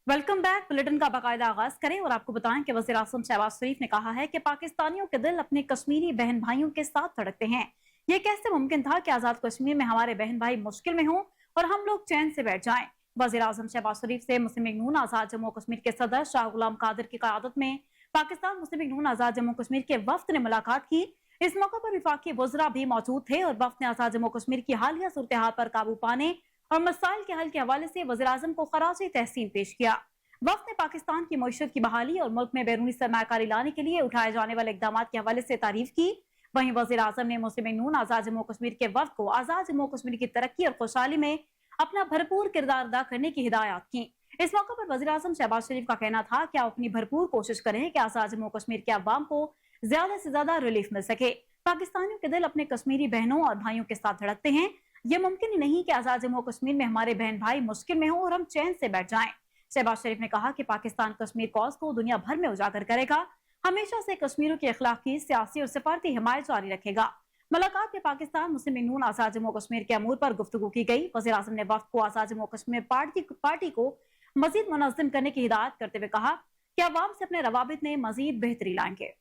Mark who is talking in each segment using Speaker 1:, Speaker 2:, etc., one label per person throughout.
Speaker 1: Welcome back. Bulletin का बाकायदा आगाज करें और आपको बताएं कि वज़ीर आज़म शहबाज शरीफ ने कहा है कि पाकिस्तानियों के दिल अपने कश्मीरी बहन भाइयों के साथ धड़कते हैं। ये कैसे मुमकिन था कि आजाद कश्मीर में हमारे बहन भाई मुश्किल में हों और हम लोग चैन से बैठ जाएं। वज़ीर आज़म शहबाज शरीफ से मुस्लिम लीग नून आजाद जम्मू कश्मीर के सदर शाह गुलाम कादिर की क़यादत में पाकिस्तान मुस्लिम लीग नून आजाद जम्मू कश्मीर के वफ्द ने मुलाकात की। इस मौके पर विफाकी वज़रा भी मौजूद थे और वफ्द ने आजाद जम्मू कश्मीर की हालिया सूरत हाल पर काबू पाने और मसाइल के हल के हवाले से वज़ीर आज़म को खराज तहसीन पेश किया। वफ्द ने पाकिस्तान की मईशत की बहाली और मुल्क में बैरूनी सरमाकारी लाने के लिए उठाए जाने वाले इकदाम के हवाले से तारीफ की। वहीं वज़ीर आज़म ने मुस्लिम लीग नून आजाद जम्मू कश्मीर के वफ्द को आजाद जम्मू कश्मीर की तरक्की और खुशहाली में अपना भरपूर किरदार अदा करने की हिदायत की। इस मौके पर वज़ीर आज़म शहबाज शरीफ का कहना था कि आप अपनी भरपूर कोशिश करें कि आजाद जम्मू कश्मीर के अवाम को ज्यादा से ज्यादा रिलीफ मिल सके। पाकिस्तानियों के दिल अपने कश्मीरी बहनों और भाइयों के साथ धड़कते हैं। ये मुमकिन ही नहीं कि आजाद जम्मू कश्मीर में हमारे बहन भाई मुश्किल में हो और हम चैन से बैठ जाएं। शहबाज शरीफ ने कहा कि पाकिस्तान कश्मीर कॉज को दुनिया भर में उजागर करेगा, हमेशा से कश्मीरों की अखलाकी, सियासी और सिफारती हिमायत जारी रखेगा। मुलाकात में पाकिस्तान मुस्लिम लीग नून आजाद जम्मू कश्मीर के अमूर पर गुफ्तगू की गई। वज़ीर आज़म ने वफ्द को आजाद जम्मू कश्मीर पार्टी को मजीद मुनज़्ज़म करने की हिदायत करते हुए कहा कि अवाम से अपने रवाबित में मजीद बेहतरी लाएंगे।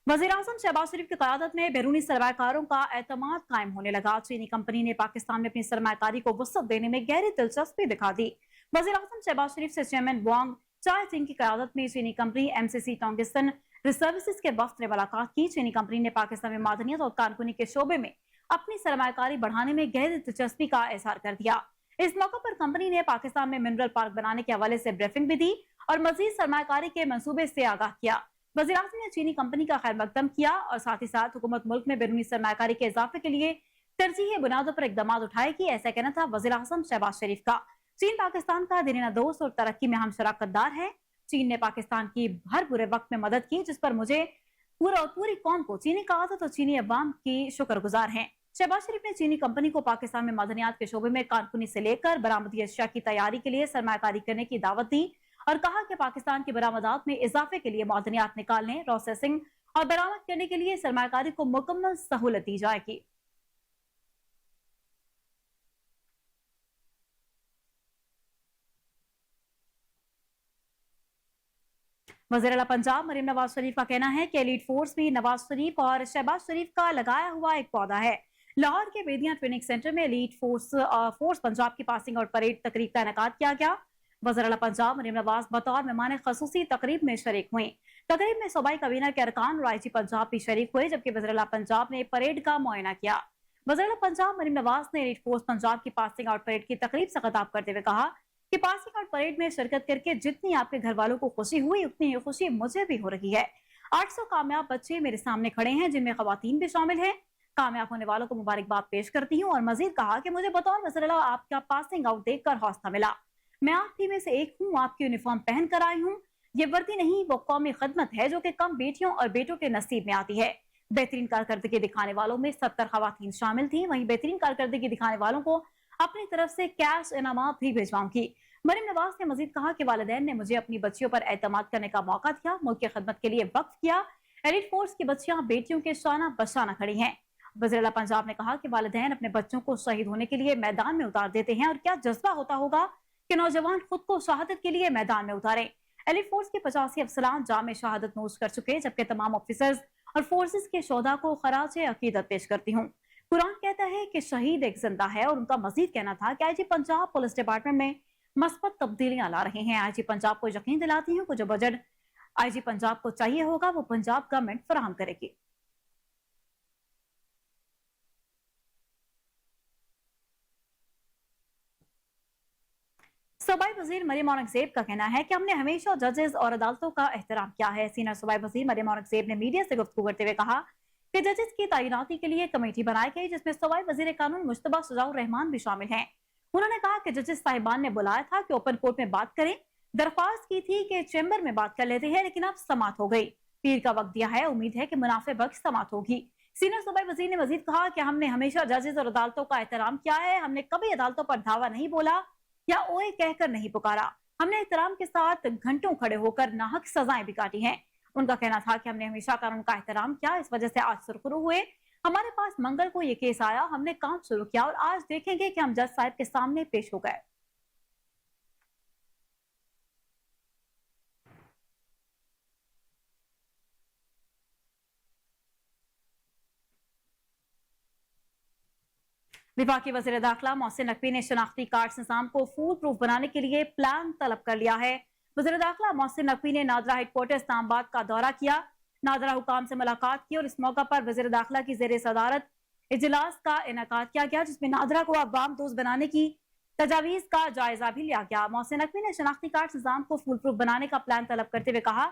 Speaker 1: वज़ीर आज़म शहबाज शरीफ की क़यादत में बैरूनी सरमाकारों का एतमाद कायम होने लगा। चीनी कंपनी ने पाकिस्तान में अपनी सरमाकारी को वसअत देने में गहरी दिलचस्पी दिखा दी। वज़ीर आज़म शहबाज शरीफ से चेयरमैन वांग चाय सिंह की क़यादत में चीनी कंपनी MCC टोंगिसन रिसर्विसेज के वफ्द ने मुलाकात की। चीनी कंपनी ने पाकिस्तान में मादनियत और कारकुनी के शोबे में अपनी सरमाकारी बढ़ाने में गहरी दिलचस्पी का इज़हार कर दिया। इस मौके पर कंपनी ने पाकिस्तान में मिनरल पार्क बनाने के हवाले से ब्रीफिंग भी दी और मजीद सरमाकारी के मंसूबे से आगाह किया। वज़ीर आज़म ने चीनी कंपनी का खैर मकदम किया और साथ ही साथ हुकूमत मुल्क में बैरूनी सरमाकारी के इजाफे के लिए तरजीही बुनियादों पर इकदाम उठाएगी, ऐसा कहना था वज़ीर आज़म शहबाज शरीफ का। चीन पाकिस्तान का दीना दोस्त और तरक्की में हम शराकतदार है। चीन ने पाकिस्तान की हर बुरे वक्त में मदद की, जिस पर मुझे पूरी कौम को, चीनी क़यादत और चीनी अवाम की शुक्रगुजार हैं। शहबाज शरीफ ने चीनी कंपनी को पाकिस्तान में मादनियात के शोबे में कारकुनी से लेकर बरामदी अशिया की तैयारी के लिए सरमाकारी करने की दावत दी और कहा कि पाकिस्तान की बरामदात में इजाफे के लिए मादनियात निकालने, प्रोसेसिंग और बरामद करने के लिए सरमाकारी को मुकम्मल सहूलत दी जाएगी। वज़ीर आला पंजाब मरीम नवाज शरीफ का कहना है कि एलीट फोर्स भी नवाज शरीफ और शहबाज शरीफ का लगाया हुआ एक पौधा है। लाहौर के बेदिया ट्रेनिंग सेंटर में एलीट फोर्स पंजाब की पासिंग और परेड तकरीब का इनेकाद किया गया। वज़ीर आला पंजाब मरीम नवाज बतौर मेहमान खसूसी तकरीब में शरीक हुई। तकरीब में सूबाई काबीना के अरकान और IG पंजाब भी शरीक हुए, जबकि वज़ीर आला पंजाब ने परेड का मुआयना किया। वज़ीर आला पंजाब मरीम नवाज ने एलीट फोर्स पंजाब की पासिंग आउट परेड की तकरीब से खिताब करते हुए कहा कि पासिंग आउट परेड में शिरकत करके जितनी आपके घर वालों को खुशी हुई, उतनी ही खुशी मुझे भी हो रही है। 800 कामयाब बच्चे मेरे सामने खड़े हैं, जिनमें खवातीन भी शामिल हैं। कामयाब होने वालों को मुबारकबाद पेश करती हूँ और मजीद कहा कि मुझे बतौर वज़ीर आला आपका पासिंग आउट देखकर हौसला मिला। मैं आप ही में से एक हूँ, आपकी यूनिफॉर्म पहन कर आई हूँ। ये वर्दी नहीं, वो कौमी खदमत है जो कि कम बेटियों और बेटों के नसीब में आती है। बेहतरीन कारकर्दगी दिखाने वालों में 70 खवातीन शामिल थी। वहीं बेहतरीन कारकर्दगी दिखाने वालों को अपनी तरफ से कैश इनामात भी भिजवाऊंगी। मरीम नवाज ने मजीद कहा कि वालिदैन ने मुझे अपनी बच्चियों पर एतमाद करने का मौका दिया, मुल्क की खदमत के लिए वक्फ किया। एलीट फोर्स की बच्चियां बेटियों के शाना बशाना खड़ी हैं। वज़ीर आला पंजाब ने कहा कि वालिदैन अपने बच्चों को शहीद होने के लिए मैदान में उतार देते हैं और क्या जज्बा होता होगा कि नौजवान खुद को शहादत के लिए मैदान में उतारे। एलीट फोर्स के 85 अफसरान जाम शहादत नोश कर चुके, जबकि तमाम ऑफिसर्स और फोर्सेस के शोधा को खराज अकीदत पेश करती हूँ। कुरान कहता है कि शहीद एक जिंदा है और उनका मजीद कहना था कि IG पंजाब पुलिस डिपार्टमेंट में मस्बत तब्दीलियां ला रहे हैं। IG पंजाब को यकीन दिलाती हूँ कि जो बजट IG पंजाब को चाहिए होगा वो पंजाब गवर्नमेंट फराहम करेगी। सूबाई वजीर मरियम औरंगजेब का कहना है कि हमने हमेशा जजेस और अदालतों का एहतराम किया है। सीनियर सूबाई वजीर मरियम औरंगजेब ने मीडिया से गुफ्तगू करते हुए कहा कि जजेस की तैनाती के लिए कमेटी बनाई गई, जिसमें सूबाई वजीर कानून मुश्तबा शुजाउर रहमान भी शामिल हैं। उन्होंने कहा कि जजेस साहिबान ने बुलाया था कि ओपन कोर्ट में बात करें, दरख्वास्त की थी कि चैम्बर में बात कर लेते हैं, लेकिन अब समात हो गई। पीर का वक्त दिया है, उम्मीद है कि मुनाफे बख्श समात होगी। सीनियर सूबाई वजीर ने मजीद कहा कि हमने हमेशा जजेस और अदालतों का एहतराम किया है। हमने कभी अदालतों पर धावा नहीं बोला या ओए कहकर नहीं पुकारा। हमने एहतराम के साथ घंटों खड़े होकर नाहक सजाएं भी काटी हैं। उनका कहना था कि हमने हमेशा कानून का एहतराम किया, इस वजह से आज सुरखरू हुए। हमारे पास मंगल को ये केस आया, हमने काम शुरू किया और आज देखेंगे कि हम जज साहब के सामने पेश हो गए। विभागीय वजीर दाखिला मोहसिन नकवी ने शनाख्ती कार्ड निजाम को फूल प्रूफ बनाने के लिए प्लान तलब कर लिया है। वजीर दाखिला मोहसिन नकवी ने नादरा हेडक्वार्टर इस्लामाबाद का दौरा किया, नादरा हुकाम से मुलाकात की और इस मौका पर वजीर दाखिला की जेर सदारत इजलास का इनेकाद किया गया, जिसमें नादरा को अवाम दोस्त बनाने की तजावीज का जायजा भी लिया गया। मोहसिन नकवी ने शनाख्ती कार्ड निजाम को फूल प्रूफ बनाने का प्लान तलब करते हुए कहा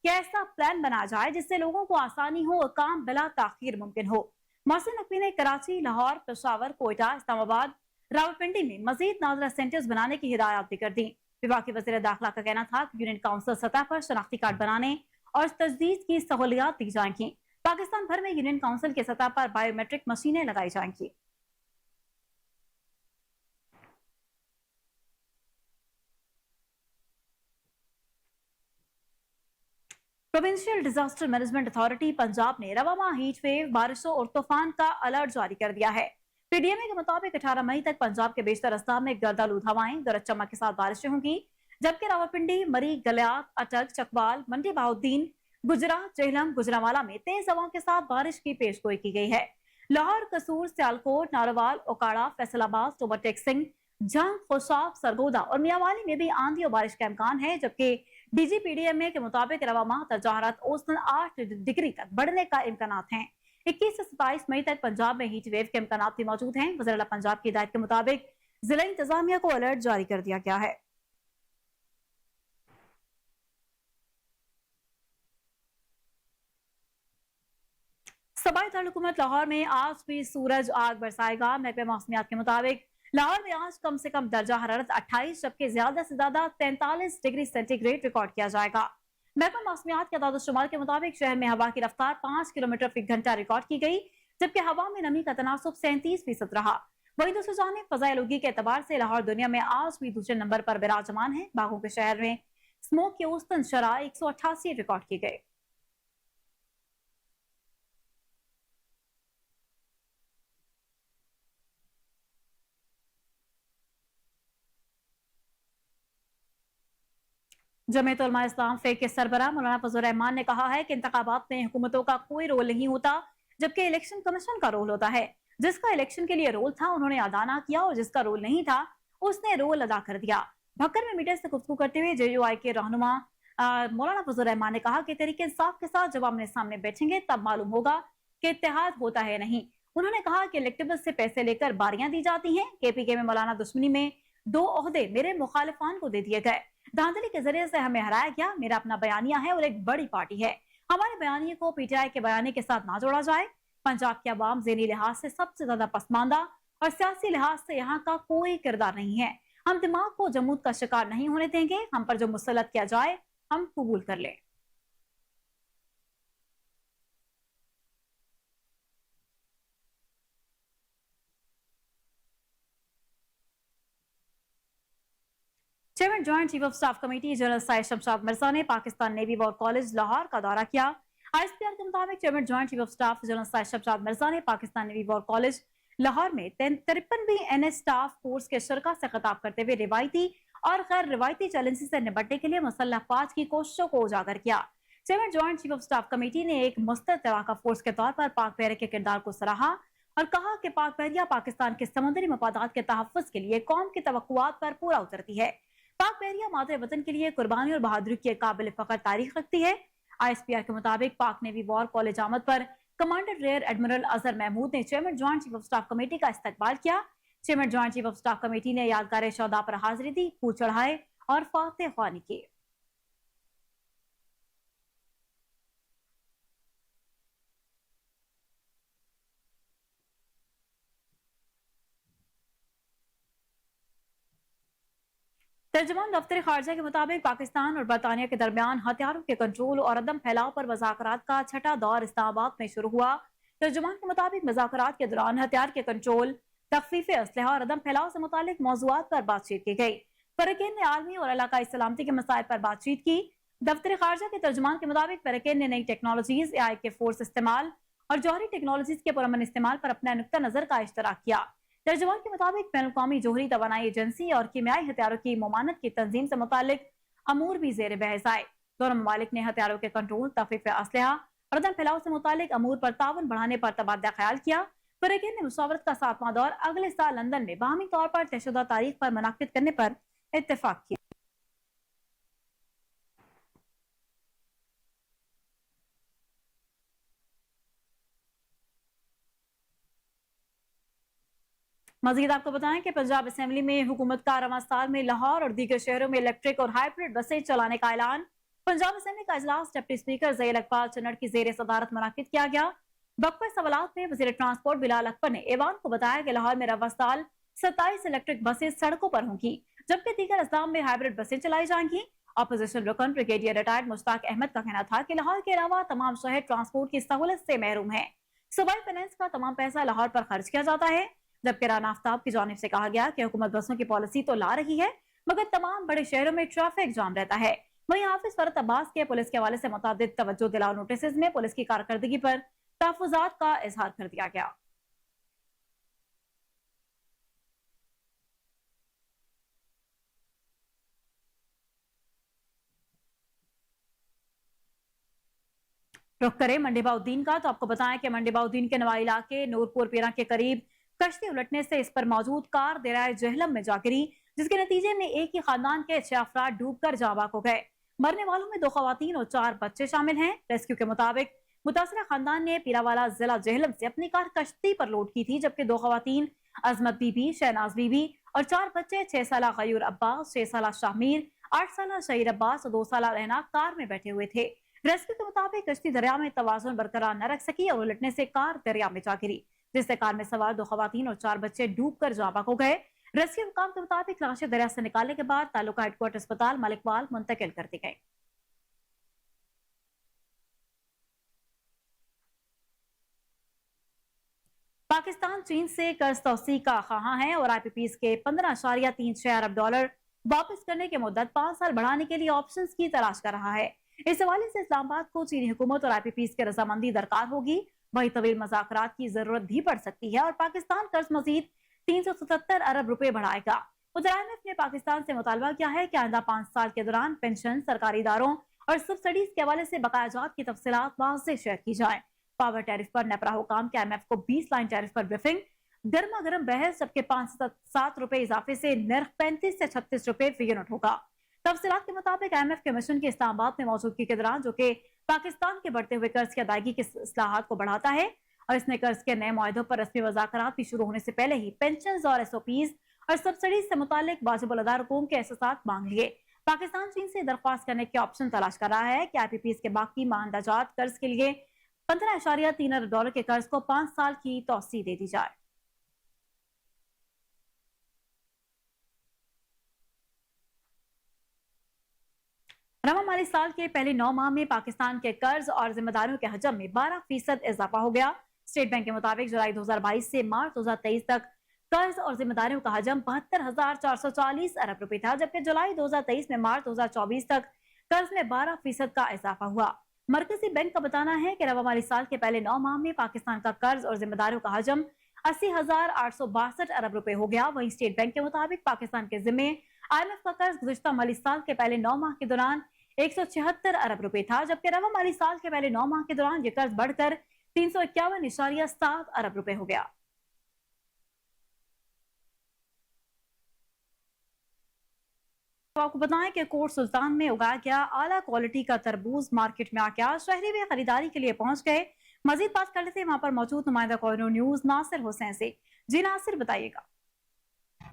Speaker 1: कि ऐसा प्लान बना जाए जिससे लोगों को आसानी हो और काम बिला ताखीर मुमकिन हो। मोहसिन नकवी ने कराची, लाहौर, पेशावर, कोयटा, इस्लामाबाद, रावलपिंडी में मजीद नादरा सेंटर्स बनाने की हिदायत भी कर दी। विभाग के वजीर दाखिला का कहना था कि यूनियन काउंसिल सतह पर शनाख्ती कार्ड बनाने और तजदीद की सहूलियात दी जाएंगी। पाकिस्तान भर में यूनियन काउंसिल के सतह पर बायोमेट्रिक मशीनें लगाई जाएंगी। Provincial disaster management authority Punjab ने रवामा हीट वेव, बारिशों और तूफान का अलर्ट जारी कर दिया है। पीडीएमए के मुताबिक 18 मई तक पंजाब के बेशतर अजला में गर्दालूद हवाएं, गरज चमक के साथ बारिशें होंगी, जबकि रावलपिंडी, मरी, गलियात, अटक, चकवाल, मंडी बहाउद्दीन, गुजरात, जेहलम, गुजरांवाला में तेज हवाओं के साथ बारिश की पेशगोई की गई है। लाहौर, कसूर, सियालकोट, नारोवाल, ओकाड़ा, फैसलाबाद, सोबरटेक सिंह, जंग, खुशाब, सरगोदा और मियावाली में भी आंधी और बारिश का इम्कान है, जबकि डीजीपीडीएमए के मुताबिक रवामा तजाहरत औसतन 8 डिग्री तक बढ़ने का इम्कानात हैं। 21 से 27 मई तक पंजाब में हीट वेव के इम्कानात भी मौजूद हैं। वज़ीर आला पंजाब की हिदायत के मुताबिक जिला इंतजामिया को अलर्ट जारी कर दिया गया है। सबाई दारुल-हुकूमत लाहौर में आज भी सूरज आग बरसाएगा। महकमे मौसमियात के मुताबिक लाहौर में आज कम से कम दर्जा हरारत 28 जबकि ज्यादा से ज्यादा 43 डिग्री सेंटीग्रेड रिकॉर्ड किया जाएगा। महकमा मौसमियात के अदाद-ओ-शुमार के मुताबिक शहर में हवा की रफ्तार 5 किलोमीटर फी घंटा रिकॉर्ड की गई, जबकि हवा में नमी का तनासुब 37% रहा। वही दूसरी जानिब फज़ाए आलूगी के एतबार से लाहौर दुनिया में आज भी दूसरे नंबर पर विराजमान है। बागों के शहर में स्मोक की औसतन शरह 188 रिकॉर्ड की गई। जमीयत उलमा इस्लाम फेक के सरबराह मौलाना फजल रहमान ने कहा है कि इंतखाबात में हुकूमतों का कोई रोल नहीं होता, जबकि इलेक्शन कमीशन का रोल होता है। जिसका इलेक्शन के लिए रोल था उन्होंने अदा ना किया और जिसका रोल नहीं था उसने रोल अदा कर दिया। भक्कर में मीडिया से गुफ्तगू करते हुए जेयूआई के रहनुमा मौलाना फजल रहमान ने कहा कि तहरीक इंसाफ के साथ जब आमने सामने बैठेंगे तब मालूम होगा कि इत्तेहाद होता है नहीं। उन्होंने कहा कि इलेक्टेबल्स से पैसे लेकर बारियां दी जाती हैं। केपीके में मौलाना दुश्मनी में 2 ओहदे मेरे मुखालिफान को दे दिए गए। धांधली के जरिए से हमें हराया गया। मेरा अपना बयानिया है और एक बड़ी पार्टी है। हमारे बयानिए को पीटीआई के बयानी के साथ ना जोड़ा जाए। पंजाब के अवाम ज़हनी लिहाज से सबसे ज्यादा पसमानदा और सियासी लिहाज से यहाँ का कोई किरदार नहीं है। हम दिमाग को जमूद का शिकार नहीं होने देंगे। हम पर जो मुसल्लत किया जाए हम कबूल कर लें। Chairman joint chief of staff committee general Sahir Shamshad Mirza ने Pakistan Navy War College Lahore का दौरा किया। आईएसपीआर के मुताबिक chairman joint chief of staff general Sahir Shamshad Mirza ने Pakistan Navy War College Lahore में 53वीं एनएस स्टाफ कोर्स के शरका से खिताब करते हुए रिवायती और गैर रिवायती चैलेंज से निपटने के लिए मुसल्लह अफवाज की कोशिशों को उजागर किया। Chairman joint chief of staff committee ने एक मुस्तैद तराका फोर्स के तौर पर पाक बहरे के किरदार को सराहा और कहा कि पाक बहरिया पाकिस्तान के समुद्री मफादात के तहफ़्फ़ुज़ के लिए कौम की तवक्कुआत पर पूरा उतरती है। पाक बहरिया मादरे वतन के लिए कुर्बानी और बहादुरी की काबिल फख्र तारीख रखती है। आईएसपीआर के मुताबिक पाक नेवी वॉर कॉलेज आमद पर commander rear admiral Azhar Mahmood ने chairman joint chief of staff committee का इस्तकबाल किया। Chairman joint chief of staff committee ने यादगार शहदा पर हाजिरी दी, फूल चढ़ाए और फातह ख्वानी की। तर्जुमान दफ्तर खारजा के मुताबिक पाकिस्तान और बरतानिया के दरमियान हथियारों के कंट्रोल और अदम फैलाव पर मुज़ाकरात का छठा दौर इस्लामाबाद में शुरू हुआ। तर्जुमान के मुताबिक मुज़ाकरात के दौरान हथियार के कंट्रोल, तख्फीफ असलहा और अदम फैलाव से मुतालिक मौज़ूआत पर बातचीत की गई। फ़रीक़ैन ने आलमी और इलाकाई सलामती के मसाइल पर बातचीत की। दफ्तर खारजा के तर्जुमान के मुताबिक फ़रीक़ैन ने नई टेक्नोलॉजीज, AI के फोर्स इस्तेमाल और जौहरी टेक्नोलॉजीज के पुरअमन इस्तेमाल पर अपना नुक्ता नजर का इश्तराक किया। तर्जुमान के मुताबिक बैनुल अक़वामी जोहरी तवानाई एजेंसी और कीमियाई हथियारों की ममानत की तंजीम से मुतालिक अमूर भी जेर बहस आए। दोनों ममालिक ने हथियारों के कंट्रोल, तफरीक असलहा और अदम फैलाव से मुतालिक अमूर पर ताउन बढ़ाने पर तबादला ख्याल किया। फरीकैन ने मुशावरत का 7वां दौर अगले साल लंदन में बाहमी तौर पर तयशुदा तारीख पर मुनाकिद करने पर इत्तेफाक किया। मजीद आपको बताएं कि पंजाब असेंबली में हुकूमत का रवां साल में लाहौर और दीगर शहरों में इलेक्ट्रिक और हाइब्रिड बसें चलाने का ऐलान। पंजाब असेंबली का इजलास डिप्टी स्पीकर ज़ैल अकबाल चन्नड़ की जेर सदारत मुनाकिद किया गया। वक्फे सवालात में वज़ीर ट्रांसपोर्ट बिलाल अकबर ने ऐवान को बताया कि लाहौर में रवां साल 27 इलेक्ट्रिक बसें सड़कों पर होंगी, जबकि दीगर अजलाम में हाइब्रिड बसें चलाई जाएंगी। अपोजिशन रुकन ब्रिगेडियर रिटायर्ड मुश्ताक अहमद का कहना था कि लाहौर के अलावा तमाम शहर ट्रांसपोर्ट की सहूलत से महरूम है। सूबाई फाइनेंस का तमाम पैसा लाहौर पर खर्च किया जाता है, जबकि राना आफ्ताब की जानिब से कहा गया कि हुकूमत बसों की पॉलिसी तो ला रही है, मगर तमाम बड़े शहरों में ट्रैफिक जाम रहता है। वहीं हाफिज फरत अब्बास के पुलिस के हवाले से मुतादिद तवज्जो दिलाओ नोटिस में पुलिस की कारकर्दगी पर तहफ़्फ़ुज़ात का इजहार कर दिया गया। रुख करें मंडीबाउद्दीन का, तो आपको बताएं कि मंडीबाउद्दीन के नवाई इलाके नूरपुर पीरा के करीब कश्ती उलटने से इस पर मौजूद कार दरियाए जहलम में जा गिरी, जिसके नतीजे में एक ही खानदान के 6 अफराद डूबकर जाँ बाक हो गए। मरने वालों में 2 खवातीन और 4 बच्चे शामिल हैं। रेस्क्यू के मुताबिक मुतासरा खानदान ने पीरावाला जिला जहलम से अपनी कार कश्ती पर लोड की थी, जबकि 2 खवातीन अजमत बीबी, शहनाज बीबी और 4 बच्चे 6 साल गयूर अब्बास, 6 साल शामीर, 8 साल शहीर अब्बास और 2 साल रहना कार में बैठे हुए थे। रेस्क्यू के मुताबिक कश्ती दरिया में तवाजुन बरकरार न रख सकी और उलटने से कार दरिया में जा गिरी, जिससे कार में सवार 2 खवातीन और 4 बच्चे डूबकर जाँ बाक हो गए। रेस्क्यू हुकाम के मुताबिक लाशें दरिया से निकालने के बाद तालुका हेडक्वार्टर अस्पताल मलिकवाल मुंतकिल कर दी गई। पाकिस्तान चीन से कर्ज तौसी का ख़्वाहां है और IPPs के 15.36 अरब डॉलर वापस करने की मुद्दत 5 साल बढ़ाने के लिए ऑप्शंस की तलाश कर रहा है। इस हवाले से इस्लामाबाद को चीनी हुकूमत और IPPs की रजामंदी दरकार होगी। वही तवील मज़ाकरात की जरूरत भी पड़ सकती है और पाकिस्तान कर्ज मजीद 377 अरब रुपए बढ़ाएगा। उधर IMF ने पाकिस्तान से मुतालबा किया है कि आइंदा 5 साल के दौरान पेंशन, सरकारी इदारों और सब्सिडीज के हवाले से बकायाजात की तफसीलात वाज़ेह शेयर की जाए। पावर टैरिफ पर नेपरा हुकाम के IMF को 20 लाइन टैरिफ पर ब्रीफिंग, गर्मा गर्म बहस, जबकि 5 से 7 रुपए इजाफे से नर्ख 35 से 36 रुपए फी यूनिट होगा। तफसीलात के मुताबिक IMF के मिशन की इस्लामाबाद में मौजूदगी के दौरान, जो कि पाकिस्तान के बढ़ते हुए कर्ज की अदायगी की इस्लाहात को बढ़ाता है, और इसने कर्ज के नए मुआहदों पर रस्मी वज़ाकरात भी शुरू होने से पहले ही पेंशन और SOPs और सब्सिडीज से मुतालिक वाजिब अदा रकूम के एहसास मांग लिए। पाकिस्तान चीन से दरख्वास्त करने के ऑप्शन तलाश कर रहा है कि IPPs के बाकी मानदाजात कर्ज के लिए 15.3 अरब डॉलर के कर्ज को 5 साल की तौसी दे दी जाए। रवा माली साल के पहले 9 माह में पाकिस्तान के कर्ज और जिम्मेदारियों के हजम में 12% इजाफा हो गया। स्टेट बैंक के मुताबिक जुलाई 2022 से मार्च 2023 तक कर्ज और जिम्मेदारियों का हजम 72,440 अरब रुपए था, जबकि जुलाई 2023 में मार्च 2024 तक कर्ज में 12% का इजाफा हुआ। मरकजी बैंक का बताना है कि रवा माली साल के पहले 9 माह में पाकिस्तान का कर्ज और जिम्मेदारियों का हजम 80,862 अरब रुपए हो गया। वहीं स्टेट बैंक के मुताबिक पाकिस्तान के जिम्मे IMF का कर्ज गुज़िश्ता माली साल के पहले 9 माह के दौरान 176 अरब रुपए था, जबकि रवा माली साल के पहले 9 माह के दौरान ये कर्ज बढ़कर 351.7 अरब रुपए हो गया। तो आपको बताएं कि कोट सुल्तान में उगाया गया आला क्वालिटी का तरबूज मार्केट में आ गया, शहरी भी खरीदारी के लिए पहुंच गए। मजीद बात कर लेते हैं वहां पर मौजूद नुमाइंदा कोहिनूर न्यूज नासिर हुसैन से। जी नासिर, बताइएगा।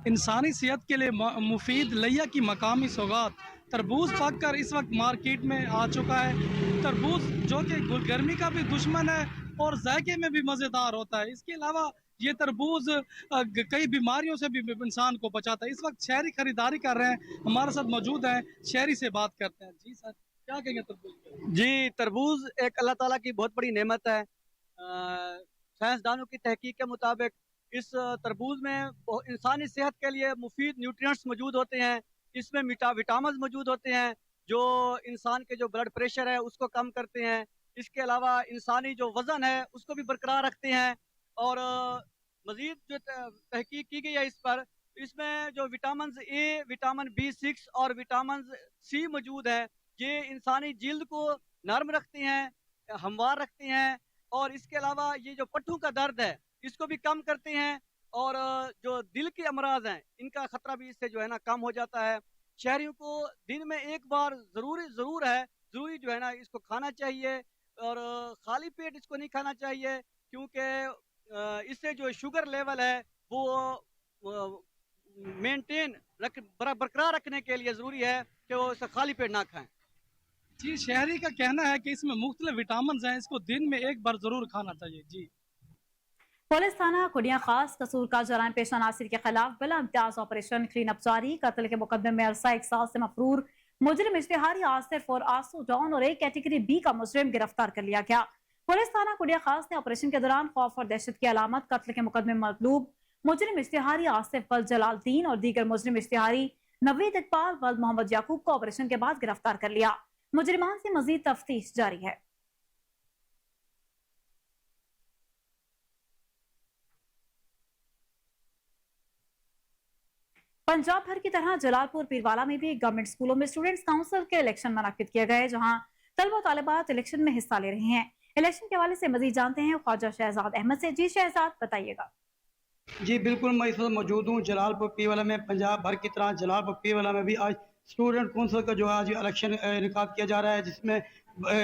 Speaker 2: इंसानी सेहत के लिए मुफीद लिया की मकामी सौगात तरबूज पक कर इस वक्त मार्केट में आ चुका है। तरबूज जो कि गर्मी का भी दुश्मन है और जायके में भी मज़ेदार होता है। इसके अलावा ये तरबूज कई बीमारियों से भी इंसान को बचाता है। इस वक्त शहरी खरीदारी कर रहे हैं, हमारे साथ मौजूद हैं, शहरी से बात करते हैं। जी सर, क्या कहेंगे तरबूज?
Speaker 3: जी, तरबूज एक अल्लाह ताला की बहुत बड़ी नेमत है। साइंसदानों की तहकीक के मुताबिक इस तरबूज में इंसानी सेहत के लिए मुफीद न्यूट्रिएंट्स मौजूद होते हैं। इसमें विटामिन मौजूद होते हैं जो इंसान के जो ब्लड प्रेशर है उसको कम करते हैं। اس کے علاوہ انسانی جو وزن ہے اس کو بھی برقرار رکھتے ہیں، اور مزید جو تحقیق کی گئی ہے اس میں جو وٹامنز اے، وٹامن B6 اور وٹامنز سی موجود ہے، یہ انسانی جلد کو نرم رکھتے ہیں، ہموار رکھتے ہیں، اور اس کے علاوہ یہ جو پٹھوں کا درد ہے اس کو بھی کم کرتے ہیں، اور جو دل کے امراض ہیں ان کا خطرہ بھی اس سے جو ہے نا کم ہو جاتا ہے۔ شہریوں کو دن میں ایک بار ضروری جو ہے نا اس کو کھانا چاہیے، اور خالی پیٹ اس کو نہیں کھانا چاہیے، کیونکہ اس سے جو شوگر لیول ہے وہ مینٹین برقرار رکھنے کے لیے ضروری ہے کہ وہ اسے خالی پیٹ نہ کھائیں۔
Speaker 2: جی، شہری کا کہنا ہے کہ اس میں مختلف وٹامنز ہیں، اس کو دن میں ایک بار ضرور کھانا چاہیے۔ جی،
Speaker 1: पुलिस थाना कुड़िया खास कसूर का जराइम पेशा नासिर के खिलाफ बिला इम्तियाज ऑपरेशन क्लीन अप जारी। कत्ल के मुकदमे में अरसा 1 साल से मफरूर मुजरिम इश्तिहारी आसिफ और आसू डॉन और एक कैटेगरी बी का मुजरिम गिरफ्तार कर लिया गया। पुलिस थाना कुड़िया खास ने ऑपरेशन के दौरान खौफ और दहशत की अलामत कत्ल के मुकदमे में मतलूब मुजरिम इश्तिहारी आसिफ वल जलालदीन और दीगर मुजरिम इश्तिहारी नवीद इकबाल वल मोहम्मद याकूब को ऑपरेशन के बाद गिरफ्तार कर लिया। मुजरिमान से मजीद तफ्तीश जारी है। पंजाब भर की तरह जलालपुर पीरवाला में भी गवर्नमेंट स्कूलों में स्टूडेंट्स काउंसिल के इलेक्शन मुनक्किद किए गए, जहां तलबा और तालिबात इलेक्शन में हिस्सा ले रहे हैं। इलेक्शन के हवाले से मजीद जानते हैं ख्वाजा शहजाद अहमद से। जी शहजाद, बताइएगा।
Speaker 4: जी बिल्कुल, मैं इस वक्त मौजूद हूँ जलालपुर पीरवाला में। पंजाब भर की तरह जलालपुर पीरवाला में भी आज स्टूडेंट काउंसिल का जो है आज इलेक्शन इनेकाद किया जा रहा है, जिसमें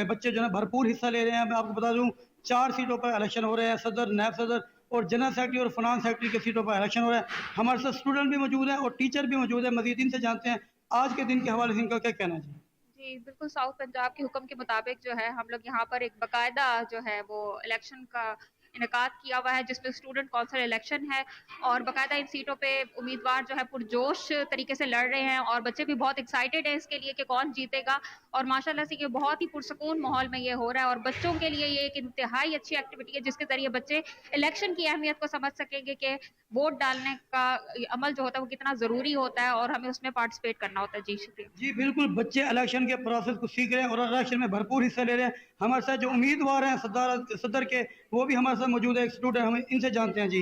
Speaker 4: बच्चे जो है भरपूर हिस्सा ले रहे हैं। मैं आपको बता दूँ 4 सीटों पर इलेक्शन हो रहे हैं, सदर, नायब सदर और जनरल सेक्रेटरी और फाइनेंस सेक्रेटरी की सीटों पर इलेक्शन हो रहा है। हमारे साथ स्टूडेंट भी मौजूद हैं और टीचर भी मौजूद है। मजीद इनसे जानते हैं आज के दिन के हवाले से इनका क्या कहना है।
Speaker 5: जी, बिल्कुल साउथ पंजाब के हुक्म के मुताबिक जो है हम लोग यहाँ पर एक बाकायदा जो है वो इलेक्शन का इनेकाद किया हुआ है, जिसमें स्टूडेंट कौंसिल इलेक्शन है और बाकायदा इन सीटों पे उम्मीदवार जो है पुरजोश तरीके से लड़ रहे हैं और बच्चे भी बहुत एक्साइटेड हैं इसके लिए कि कौन जीतेगा। और माशाल्लाह से ये बहुत ही पुरसकून माहौल में ये हो रहा है और बच्चों के लिए ये एक इंतहाई अच्छी एक्टिविटी है, जिसके ज़रिए बच्चे इलेक्शन की अहमियत को समझ सकेंगे कि वोट डालने का अमल जो होता है वो कितना ज़रूरी होता है और हमें उसमें पार्टिसिपेट करना होता है। जी शुक्रिया।
Speaker 4: जी बिल्कुल, बच्चे इलेक्शन के प्रोसेस को सीख रहे हैं और इलेक्शन में भरपूर हिस्सा ले रहे हैं। हमारे साथ जो उम्मीदवार हैं सदर के, वो भी हमारे साथ मौजूद है। एक स्टूडेंट, हम इनसे जानते हैं। जी,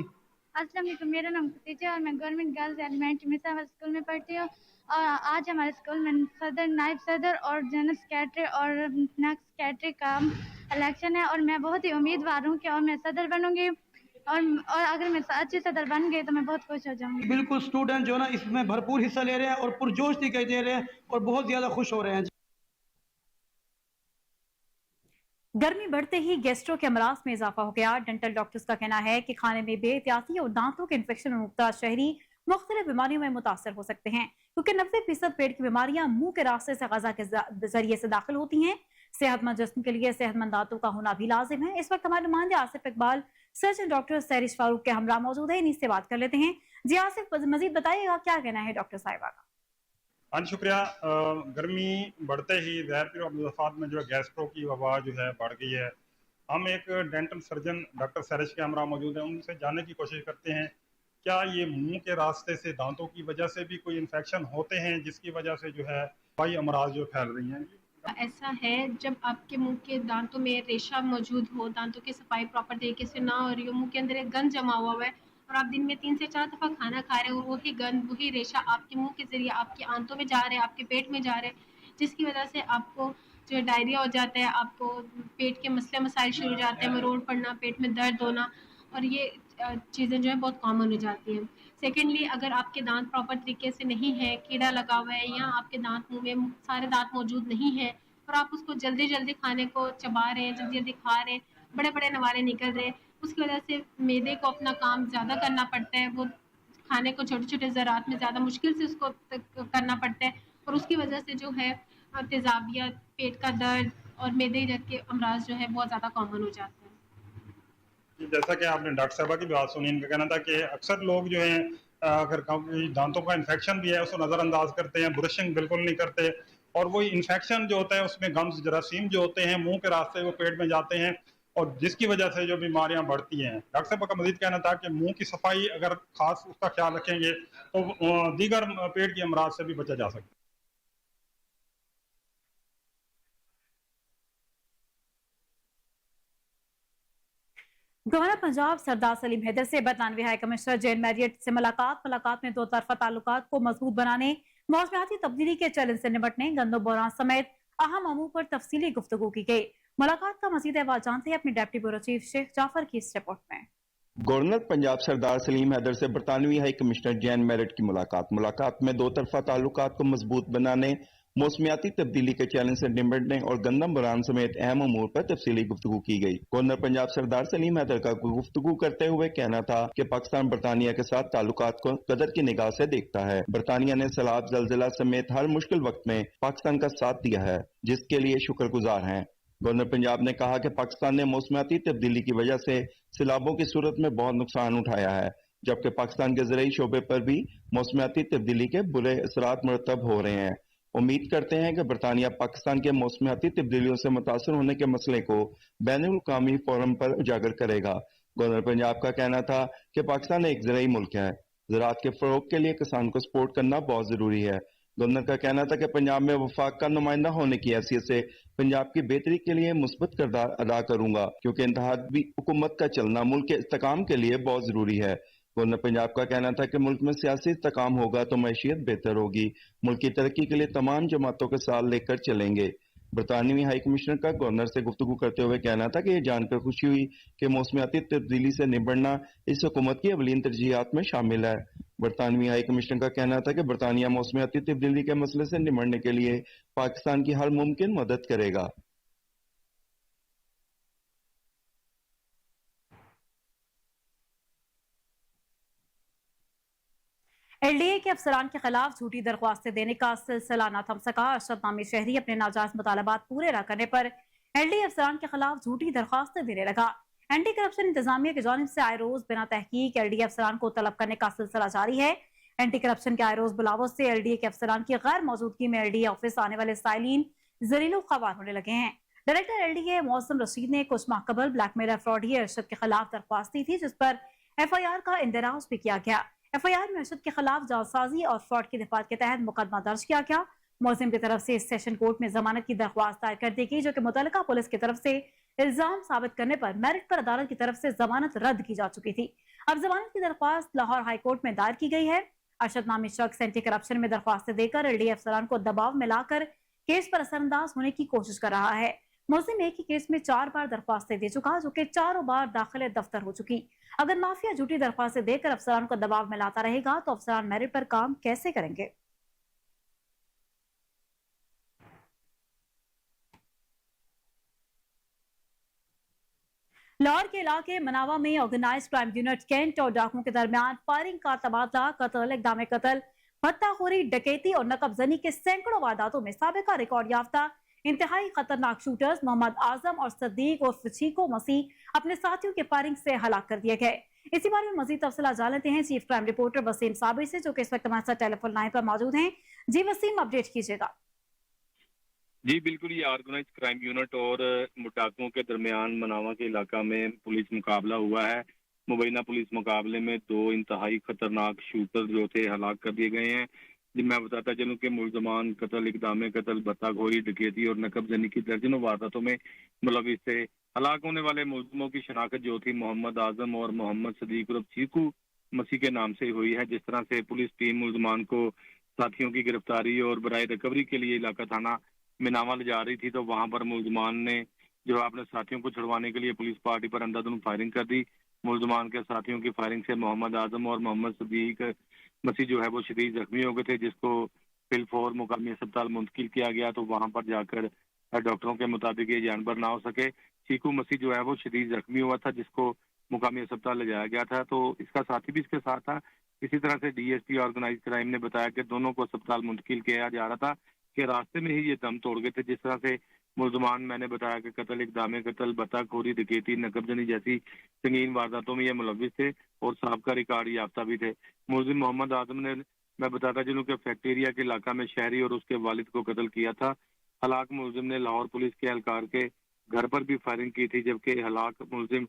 Speaker 6: अस्सलाम वालेकुम, मेरा नाम खदीजा और मैं गवर्नमेंट गर्ल्स एलिमेंट्री मिसावा स्कूल में पढ़ती हूँ। और आज हमारे स्कूल में सदर, नायब सदर और जनरल सेक्रेटरी और नेक्स्ट सेक्रेटरी का इलेक्शन है और मैं बहुत ही उम्मीदवार हूँ कि और मैं सदर बनूंगी और अगर मैं अच्छी सदर बन गई तो मैं बहुत खुश हो जाऊंगी।
Speaker 4: बिल्कुल, स्टूडेंट जो है ना इसमें भरपूर हिस्सा ले रहे हैं और पुरजोश दिखाई दे रहे हैं और बहुत ज्यादा खुश हो रहे हैं।
Speaker 1: गर्मी बढ़ते ही गैस्ट्रो के अमराज में इजाफा हो गया। डेंटल डॉक्टर्स का कहना है कि खाने में बेहतियाती और दांतों के इन्फेक्शन में मुब्तला शहरी मुख्तलिफ बीमारियों में मुतासर हो सकते हैं, क्योंकि 90% पेट की बीमारियां मुंह के रास्ते से गजा के जरिए से दाखिल होती हैं। सेहतमंद जिस्म के लिए सेहतमंद दांतों का होना भी लाजिम है। इस वक्त हमारे नुमाइंदे आसिफ इकबाल सर्जन डॉक्टर सैरिश फारूक के हमरा मौजूद है, इन्हीं से बात कर लेते हैं। जी आसिफ, मजीद बताइएगा क्या कहना है डॉक्टर साहिबा का।
Speaker 7: हाँ जी, शुक्रिया। गर्मी बढ़ते ही ज़ाहिर पीर मुज़फ़्फ़रात में जो है गैस्ट्रो की वबा जो है बढ़ गई है। हम एक डेंटल सर्जन डॉक्टर सैरिश के हमरा मौजूद हैं, उनसे जानने की कोशिश करते हैं क्या ये मुंह के रास्ते से दांतों की वजह से भी कोई इन्फेक्शन होते हैं जिसकी वजह से जो है कई अमराज जो फैल रही हैं।
Speaker 8: ऐसा है, जब आपके मुंह के दांतों में रेशा मौजूद हो, दांतों की सफाई प्रॉपर तरीके से ना हो रही हो, मुंह के अंदर एक गंद जमा हुआ है और आप दिन में 3 से 4 दफ़ा खाना खा रहे हो और वही गंद, वही रेशा आपके मुंह के ज़रिए आपकी आंतों में जा रहे हैं, आपके पेट में जा रहे हैं, जिसकी वजह से आपको जो है डायरिया हो जाता है, आपको पेट के मसले मसाइल शुरू हो जाते हैं, मरोड़ पड़ना, पेट में दर्द होना, और ये चीज़ें जो है बहुत कॉमन हो जाती हैं। सेकेंडली, अगर आपके दांत प्रॉपर तरीके से नहीं है, कीड़ा लगा हुआ है या आपके दांत मुंह में सारे दांत मौजूद नहीं है और आप उसको जल्दी जल्दी खाने को चबा रहे हैं, जल्दी जल्दी खा रहे हैं, बड़े बड़े नवाले निकल रहे हैं, उसकी वजह से मैदे को अपना काम ज़्यादा करना पड़ता है, वो खाने को छोटे छोटे ज़रात में ज़्यादा मुश्किल से उसको करना पड़ता है और उसकी वजह से जो है तेज़ाबियत, पेट का दर्द और मैदे के अमराज जो है बहुत ज़्यादा कॉमन हो जाते हैं।
Speaker 7: जैसा कि आपने डॉक्टर साहबा की बात सुनी, इनका कहना था कि अक्सर लोग जो हैं अगर दांतों का इन्फेक्शन भी है उसको नज़रअंदाज करते हैं, ब्रशिंग बिल्कुल नहीं करते और वही इन्फेक्शन जो होता है उसमें गम्स, जरासीम जो होते हैं मुंह के रास्ते वो पेट में जाते हैं और जिसकी वजह से जो बीमारियां बढ़ती हैं। डॉक्टर साहब का मजीद कहना था कि मुंह की सफाई अगर खास उसका ख्याल रखेंगे तो दीगर पेट की अमराज से भी बचा जा सकता है।
Speaker 1: गवर्नर पंजाब सरदार सलीम हैदर से बरतानवी हाई कमिश्नर जेन मैरियट से मुलाकात में दो तरफा ताल्लुकात को मजबूत बनाने, मौसमियाती तब्दीली के चैलेंज से निपटने, गंदम बहरान समेत अहम अमूर पर तफसीली गुफ्तगू की गई। मुलाकात का मजीद अहवाल जानते हैं अपने deputy bureau chief Sheikh Jafar की इस रिपोर्ट में।
Speaker 9: गवर्नर पंजाब सरदार सलीम हैदर से बरतानवी हाई कमिश्नर जैन मैरिट की मुलाकात में दो तरफा ताल्लुकात को मजबूत बनाने, मौसमियाती तब्दीली के चैलेंज से निपटने और गंदम बहरान समेत अहम अमूर पर तफसीली गुफ्तगू की गई। गवर्नर पंजाब सरदार सलीम हैदर का गुफ्तगू करते हुए कहना था कि पाकिस्तान बरतानिया के साथ ताल्लुकात को कदर की निगाह से देखता है। बरतानिया ने सैलाब, जलजिला समेत हर मुश्किल वक्त में पाकिस्तान का साथ दिया है, जिसके लिए शुक्रगुजार हैं। गवर्नर पंजाब ने कहा कि पाकिस्तान ने मौसमियाती तब्दीली की वजह से सैलाबों की सूरत में बहुत नुकसान उठाया है, जबकि पाकिस्तान के ज़राई शोबे पर भी मौसमियाती तब्दीली के बुरे असरात मुरतब हो रहे हैं। उम्मीद करते हैं कि बरतानिया पाकिस्तान के मौसमियाती तब्दीलियों से मुतासर होने के मसले को बैनुल-अक़वामी फोरम पर उजागर करेगा। गवर्नर पंजाब का कहना था कि पाकिस्तान एक ज़राई मुल्क है, ज़राअत के फ़रोग़ के लिए किसान को सपोर्ट करना बहुत ज़रूरी है। गवर्नर का कहना था कि पंजाब में वफाक का नुमाइंदा होने की हैसियत से पंजाब की बेहतरी के लिए मुस्बत किरदार अदा करूंगा, क्योंकि इंतहाबी हुकूमत का चलना मुल्क के इस्तेकाम के लिए बहुत जरूरी है। गवर्नर पंजाब का कहना था कि मुल्क में सियासी इस्तेकाम होगा तो मैशियत बेहतर होगी। मुल्क की तरक्की के लिए तमाम जमातों के साथ लेकर चलेंगे। बरतानवी हाई कमिश्नर का गवर्नर से गुफ्तगू करते हुए कहना था कि यह जानकर खुशी हुई कि मौसमियाती तब्दीली से निपटना इस हुकूमत की अवलीन तरजीहात में शामिल है। बरतानवी हाई कमिश्नर का कहना था कि बरतानिया मौसमियाती तब्दीली के मसले से निपटने के लिए पाकिस्तान की हर मुमकिन मदद करेगा।
Speaker 1: एलडीए के अफसरान के खिलाफ झूठी दरख्वास्तें देने का सिलसिला न थम सका। अरशद नामी शहरी अपने नाजायज मुतालबात पूरे न करने पर एलडीए अफसरान के खिलाफ झूठी दरख्वास्तें देने लगा। एंटी करप्शन इंतजामिया की जानिब से आए रोज बिना तहकीक एलडीए अफसरान को तलब करने का सिलसिला जारी है। एंटी करप्शन के आए रोज बुलावों से एलडीए के अफसरान की गैर मौजूदगी में एलडीए ऑफिस आने वाले साइलिन जलीलो खवार होने लगे हैं। डायरेक्टर एलडीए मौसम रशीद ने कुछ माह कबल ब्लैकमेलर फ्रॉडी अरशद के खिलाफ दरख्वास्त दी थी, जिस पर FIR का इंदराज भी किया गया। FIR में अरशद के खिलाफ जालसाजी और फ्रॉड की दफात के तहत मुकदमा दर्ज किया गया। मुलजिम की तरफ से सेशन कोर्ट में जमानत की दरख्वास्त दायर कर दी गई, जो कि मुतल्लिका पुलिस की तरफ से इल्जाम साबित करने पर मेरिट पर अदालत की तरफ से जमानत रद्द की जा चुकी थी। अब जमानत की दरख्वास्त लाहौर हाई कोर्ट में दायर की गई है। अरशद नामी शख्स एंटी करप्शन में दरख्वास्तें देकर एलडीए अफसरान को दबाव में लाकर केस पर असरअंदाज होने की कोशिश कर रहा है। मुलजिम एक ही केस में 4 बार दरख्वास्तें दे चुका, जो कि चारों बार दाखिले दफ्तर हो चुकी। अगर माफिया झूठी दरख्वास्तें देकर अफसरान को दबाव में लाता रहेगा तो अफसरान मेरिट पर काम कैसे करेंगे। लाहौर के इलाके मनावा में ऑर्गेनाइज क्राइम यूनिट कैंट और डाकुओं के दरमियान फायरिंग का तबादला, कत्ल, इक़दाम कत्ल, भत्ताखोरी, डकैती और नकबजनी के सैकड़ों वारदातों में साबिका रिकॉर्ड याफ्ता इंतहाई खतरनाक शूटर्स मोहम्मद आजम और सदीक उर्फ चीकू मसीह अपने साथियों के फायरिंग से हलाक कर दिए गए। इसी बारे में मजीद तफसील जान लेते हैं chief crime reporter Waseem Sabir से, जो कि इस वक्त हमारे साथ टेलीफोन लाइन पर मौजूद हैं। जी वसीम, अपडेट कीजिएगा।
Speaker 10: जी बिल्कुल, ये ऑर्गेनाइज क्राइम यूनिट और डाकुओं के दरमियान मनावा के इलाका में पुलिस मुकाबला हुआ है। मुबैना पुलिस मुकाबले में 2 इंतहाई खतरनाक शूटर जो थे हलाक कर दिए गए हैं। जी मैं बताता चलूँ कि मुलजमान कत्ल, इक़दाम कत्ल, भत्ताखोरी, डकैती और नकबजनी की दर्जनों वारदातों में मुलविस थे। हलाक होने वाले मुलजमों की शनाख्त जो थी मोहम्मद आजम और मोहम्मद सदीक उर्फ चीकू मसीह के नाम से हुई है। जिस तरह से पुलिस टीम मुलजमान को साथियों की गिरफ्तारी और बराए रिकवरी के लिए इलाका थाना मिनावा ले जा रही थी, तो वहां पर मुलजमान ने जो अपने साथियों को छुड़वाने के लिए पुलिस पार्टी पर अंधाधुंध फायरिंग कर दी। मुलजमान के साथियों की फायरिंग से मोहम्मद आजम और मोहम्मद सदीक मसीह जो है वो शदीद जख्मी हो गए थे, जिसको फिलफौर मुकामी अस्पताल मुंतकिल किया गया। तो वहां पर जाकर डॉक्टरों के मुताबिक ये जानबर ना हो सके। चीकू मसीह जो है वो शदीद जख्मी हुआ था, जिसको मुकामी अस्पताल ले जाया गया था। तो इसका साथी भी इसके साथ था। इसी तरह से DSP ऑर्गेनाइज क्राइम ने बताया कि दोनों को अस्पताल मुंतकिल किया जा रहा था कि रास्ते में ही ये दम तोड़ गए थे। जिस तरह से मुलजमान, मैंने बताया कि कत्ल, इक़दाम कत्ल, भत्ताखोरी, डकैती, नकबजनी जैसी संगीन वारदातों में ये मुलविस थे और साहब का रिकॉर्ड याफ्ता भी थे। मुलजिम मोहम्मद आजम ने, मैं बताता चलूं कि फैक्टेरिया के इलाका में शहरी और उसके वालिद को कत्ल किया था। हलाक मुलजिम ने लाहौर पुलिस के एहलकार के घर पर भी फायरिंग की थी, जबकि हलाक मुलजिम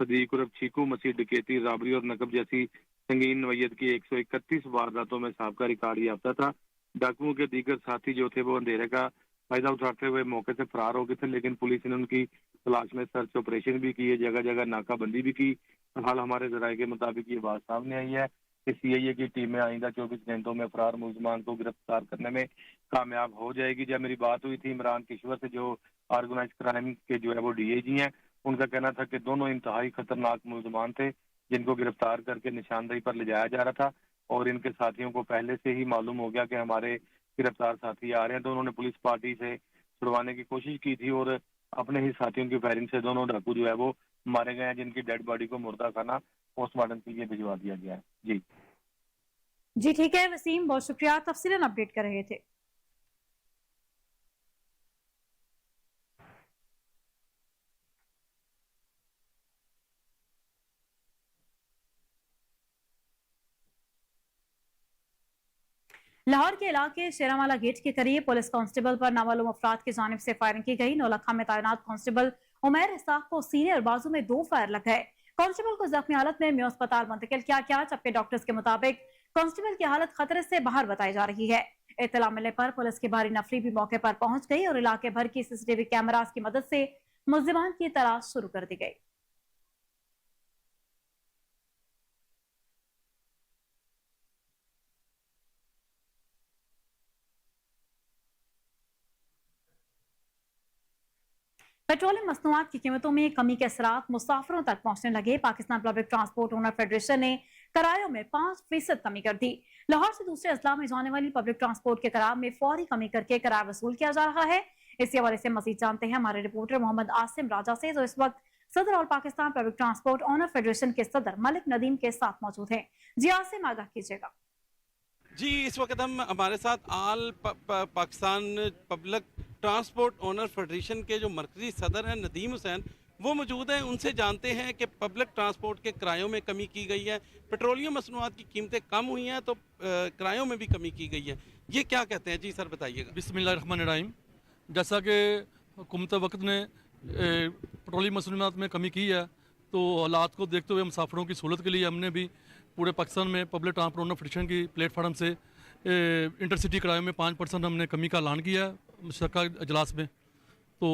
Speaker 10: सदीक उर्फ चीकू मसीह डकैती, राबरी और नकब जैसी संगीन नौयत की 131 वारदातों में साहब का रिकॉर्ड याफ्ता था। डाकुओं के दीगर साथी जो थे वो अंधेरे का फायदा उठाते हुए मौके से फरार हो गए थे, लेकिन पुलिस ने उनकी तलाश में सर्च ऑपरेशन भी किए, जगह जगह नाकाबंदी भी की। फिलहाल हमारे जराये के मुताबिक ये बात सामने आई है कि सीआईए की टीमें आइंदा 24 घंटों में फरार मुलजमान को गिरफ्तार करने में कामयाब हो जाएगी। जब मेरी बात हुई थी इमरान किश्वर से, जो ऑर्गेनाइज क्राइम के जो है वो डीएजी हैं, उनका कहना था कि दोनों इंतहाई खतरनाक मुलजमान थे जिनको गिरफ्तार करके निशानदेही पर ले जाया जा रहा था, और इनके साथियों को पहले से ही मालूम हो गया कि हमारे गिरफ्तार साथी आ रहे हैं, तो उन्होंने पुलिस पार्टी से छुड़वाने की कोशिश की थी और अपने ही साथियों की फायरिंग से दोनों डाकू जो है वो मारे गए हैं, जिनकी डेड बॉडी को मुर्दा खाना पोस्टमार्टम के लिए भिजवा दिया गया है।
Speaker 1: जी ठीक है वसीम, बहुत शुक्रिया, तफसीलन अपडेट कर रहे थे। लाहौर के इलाके शेरावाला गेट के करीब पुलिस कांस्टेबल पर नामालूम अफराद की जानिब से फायरिंग की गई। नौलखा में तैनात कांस्टेबल उमैर इसाक को सीने और बाजू में 2 फायर लग गए। कांस्टेबल को जख्मी हालत में मेयो अस्पताल मुंतकिल किया गया, जबकि डॉक्टर्स के मुताबिक कांस्टेबल की हालत खतरे से बाहर बताई जा रही है। इत्तला मिलने पर पुलिस की भारी नफरी भी मौके पर पहुंच गई और इलाके भर की सीसीटीवी कैमरास की मदद से मुल्जिमान की तलाश शुरू कर दी गई। पेट्रोलियम मसनूआत की कीमतों में कमी के असरात मुसाफिरों तक पहुंचने लगे। Pakistan public transport owner federation ने किरायों में 5% कमी कर दी। लाहौर से दूसरे अजला में जाने वाली पब्लिक ट्रांसपोर्ट के किराए में फौरी कमी करके किराया वसूल किया जा रहा है। इसी हवाले से मजीद जानते हैं हमारे रिपोर्टर मोहम्मद आसिम राजा से, जो इस वक्त सदर और Pakistan public transport owner federation के सदर मलिक नदीम के साथ मौजूद हैं। जी आसिम, आगाह कीजिएगा।
Speaker 11: जी, इस वक्त हमारे साथ all Pakistan public transport owner federation के जो मरकजी सदर हैं नदीम हुसैन, वो मौजूद हैं। उनसे जानते हैं कि पब्लिक ट्रांसपोर्ट के किरायों में कमी की गई है, पेट्रोलियम मसनूआत की कीमतें कम हुई हैं तो किरायों में भी कमी की गई है। ये क्या कहते हैं? जी सर बताइएगा।
Speaker 12: बिस्मिल्लाहिर्रहमानिर्रहीम। जैसा कि हुकूमत वक्त ने पेट्रोलियम मसनूआत में कमी की है, तो हालात को देखते हुए मुसाफिरों की सहूलत के लिए हमने भी पूरे पाकिस्तान में पब्लिक ट्रांसपोर्ट ओनर फेडरेशन की प्लेटफार्म से इंटरसिटी किराए में 5% हमने कमी का ऐलान किया मुश्तरका इजलास में। तो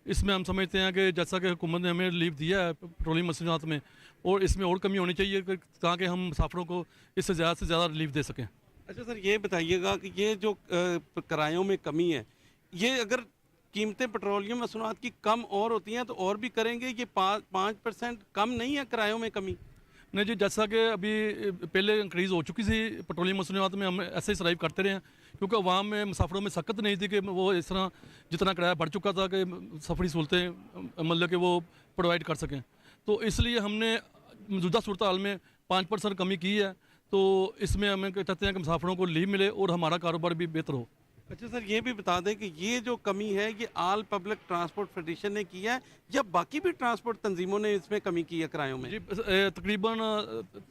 Speaker 12: इसमें हम समझते हैं कि जैसा कि हुकूमत ने हमें रिलीफ दिया है पेट्रोलियम मसनूआत में, और इसमें और कमी होनी चाहिए ताकि हम मुसाफिरों को इससे ज़्यादा रिलीफ दे सकें।
Speaker 11: अच्छा सर, ये बताइएगा कि ये जो किरायों में कमी है, ये अगर कीमतें पेट्रोलियम मसनूआत की कम और होती हैं तो और भी करेंगे? ये 5% कम नहीं है किरायों में कमी?
Speaker 12: नहीं जी, जैसा कि अभी पहले इंक्रीज़ हो चुकी थी पेट्रोलियम मसनूआत में, हम ऐसे ही सर्वाइव करते रहे हैं, क्योंकि अवाम में मुसाफिरों में सख्त नहीं थी कि वो इस तरह जितना किराया बढ़ चुका था कि सफरी सहूलतें मतलब कि वो प्रोवाइड कर सकें। तो इसलिए हमने मौजूदा सूरत हाल में 5% कमी की है। तो इसमें हमें चाहते हैं कि मुसाफिरों को रिलीफ मिले और हमारा कारोबार भी बेहतर हो।
Speaker 11: अच्छा सर, ये भी बता दें कि ये जो कमी है ये आल पब्लिक ट्रांसपोर्ट फेडरेशन ने किया है या बाकी भी ट्रांसपोर्ट तंजीमों ने इसमें कमी की है किरायों में?
Speaker 12: जी, तकरीबन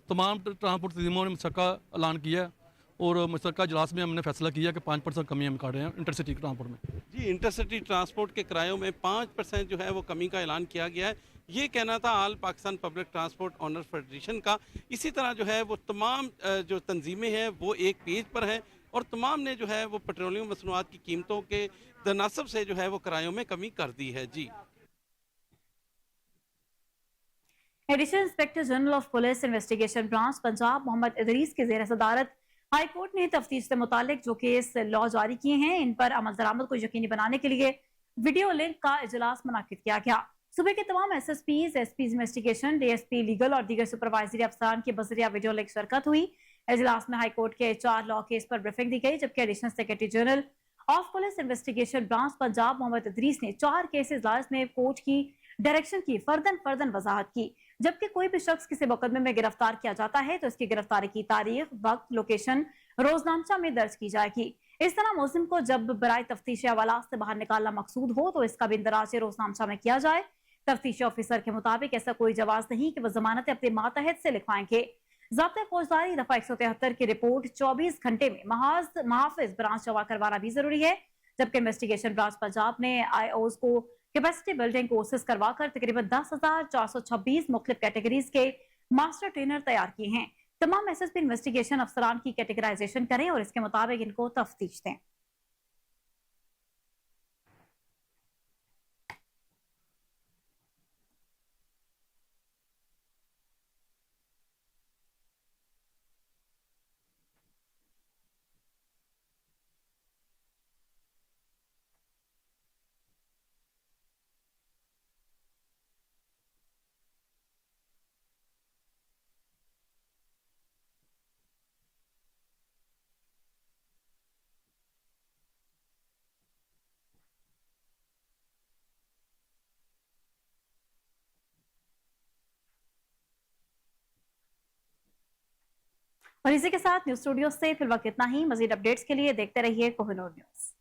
Speaker 12: तमाम ट्रांसपोर्ट तंजीमों ने मुश्तरका ऐलान किया है और मुश्तरका इजलास में हमने फैसला किया कि 5% कमी हम कर रहे हैं इंटरसिटी ट्रांसपोर्ट में।
Speaker 11: जी, इंटरसिटी ट्रांसपोर्ट के किरायों में 5% जो है वो कमी का ऐलान किया गया है। ये कहना था all Pakistan public transport owner federation का। इसी तरह जो है वो तमाम जो तंजीमें हैं वो एक पेज पर हैं और तमाम ने जो है वो पेट्रोलियम मसनूआत की कीमतों के तनासब से जो है वो किरायों में कमी कर दी है। जी,
Speaker 1: additional inspector general of police investigation branch Punjab Mohammad Idrees की ज़ेर सदारत हाई कोर्ट ने तफ्तीश से मुतालिक जो केस लॉ जारी किए हैं, इन पर अमल दरामद को यकीनी बनाने के लिए वीडियो लिंक का इजलास मुनाकिद किया गया। सूबे के तमाम SSPs, SPs investigation, DSP legal और दीगर सुपरवाइजरी अफसरान की बजरिया वीडियो लिंक शिरकत हुई। इजलास में हाई कोर्ट के 4 लॉ केस पर ब्रीफिंग दी गई, जबकि additional secretary general of police investigation branch Punjab Mohammad Idrees ने 4 केसेस लाज में कोर्ट की डायरेक्शन की फर्दन वजाहत की। जबकि कोई भी शख्स किसी मुकदमे में गिरफ्तार किया जाता है तो इसकी गिरफ्तारी की तारीख, वक्त, लोकेशन रोजनामचा में दर्ज की जाएगी। इस तरह मुलजिम को जब बराए तफ्तीशी हवालात से बाहर निकालना मकसूद हो तो इसका भी इंदराज रोजनामचा में किया जाए। तफ्तीशी ऑफिसर के मुताबिक ऐसा कोई जवाज नहीं कि वह जमानत अपने मातहत से लिखवाएंगे। ज़ाब्ता फौजदारी दफा 173 की रिपोर्ट 24 घंटे में महाफिज ब्रांच जमा करवाना भी जरूरी है। जबकि इन्वेस्टिगेशन ब्रांच पंजाब ने IOs को कैपेसिटी बिल्डिंग कोर्सेज करवाकर तकरीबन 10,426 मुख्तलिफ कैटेगरीज के मास्टर ट्रेनर तैयार किए हैं। तमाम SSP इन्वेस्टिगेशन अफसरान की कैटेगराइजेशन करें और इसके मुताबिक इनको तफ्तीश दें। और इसी के साथ न्यूज स्टूडियो से फिलहाल इतना ही। मजीद अपडेट्स के लिए देखते रहिए कोहिनूर न्यूज।